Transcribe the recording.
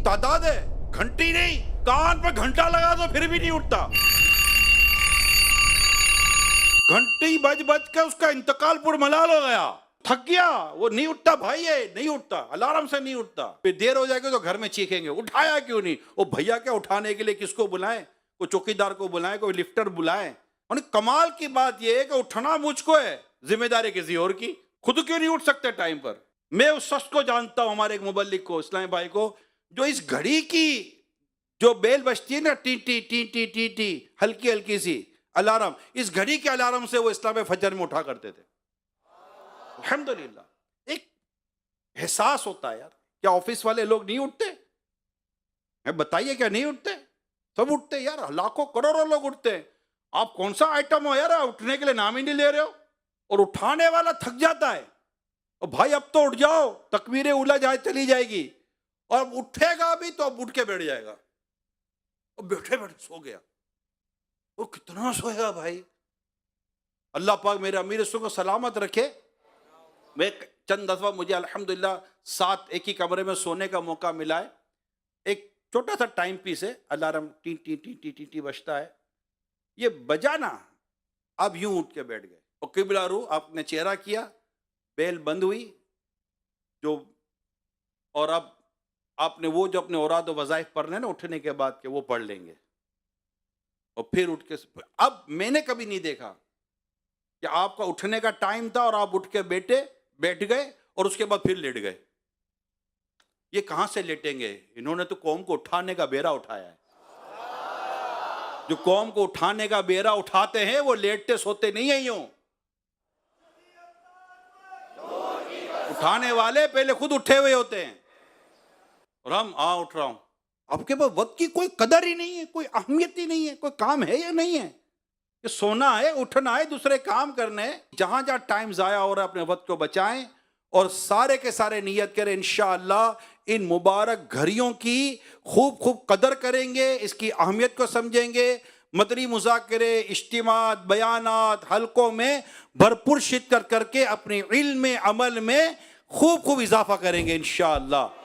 तादाद है, घंटी नहीं, कान पर घंटा लगा दो फिर भी नहीं उठता। घंटी बज बज के उसका इंतकाल पुरमलाल हो गया, थक गया, वो नहीं उठता भाई, है नहीं उठता, अलार्म से नहीं उठता। फिर देर हो जाएगी तो घर में चीखेंगे उठाया क्यों नहीं। वो भैया क्या उठाने के लिए किसको बुलाएं, कोई चौकीदार को बुलाएं, कोई लिफ्टर बुलाएं। और कमाल की बात यह है कि उठना मुझको है, जिम्मेदारी किसी और की। खुद क्यों नहीं उठ सकते टाइम पर। मैं उस शख्स को जानता हूं, हमारे एक मुबल्लिग को, इस्लामी भाई को, जो इस घड़ी की जो बेल बजती है ना, T T T T T T, हल्की हल्की सी अलार्म, इस घड़ी के अलार्म से वो इस्लाम फजर में उठा करते थे। अल्हम्दुलिल्लाह। एक एहसास होता है यार। क्या ऑफिस वाले लोग नहीं उठते? बताइए, क्या नहीं उठते? सब उठते यार, लाखों करोड़ों लोग उठते हैं। आप कौन सा आइटम हो यार, उठने के लिए नाम ही नहीं ले रहे हो। और उठाने वाला थक जाता है, और भाई अब तो उठ जाओ, तकबीरे उला जाए चली जाएगी, और उठेगा भी तो अब उठ के बैठ जाएगा, और बैठे बैठे सो गया। वो कितना सोएगा भाई। अल्लाह पाक मेरे अमीर को सलामत रखे। मैं चंद दफा मुझे अल्हम्दुलिल्लाह साथ एक ही कमरे में सोने का मौका मिला है। एक छोटा सा टाइम पीस है, alarm T T T T T T बजता है, ये बजा ना, अब यूं उठ के बैठ गए, और किबला रू आपने चेहरा किया, बेल बंद हुई जो, और अब आपने वो जो अपने औराद और वज़ाइफ पढ़ने ना उठने के बाद के, वो पढ़ लेंगे, और फिर उठ के। अब मैंने कभी नहीं देखा कि आपका उठने का टाइम था और आप उठ के बैठ गए और उसके बाद फिर लेट गए। ये कहां से लेटेंगे? इन्होंने तो कौम को उठाने का बेड़ा उठाया है। जो कौम को उठाने का बेड़ा उठाते हैं वो लेटते सोते नहीं है। यूं उठाने वाले पहले खुद उठे हुए होते हैं, और हम उठ रहा हूं। आपके पास वक्त की कोई कदर ही नहीं है, कोई अहमियत ही नहीं है, कोई काम है या नहीं है। कि सोना है, उठना है, दूसरे काम करने हैं। जहां जहां टाइम जाया हो रहा है अपने वक्त को बचाएं, और सारे के सारे नियत करें इंशाअल्लाह इन मुबारक घड़ियों की खूब खूब कदर करेंगे, इसकी अहमियत को समझेंगे। मदनी मुज़ाकरे, इज्तिमात, बयानात, हलकों में भरपूर शिरकत करके अपने इल्म अमल में खूब खूब इजाफा करेंगे इंशाअल्लाह।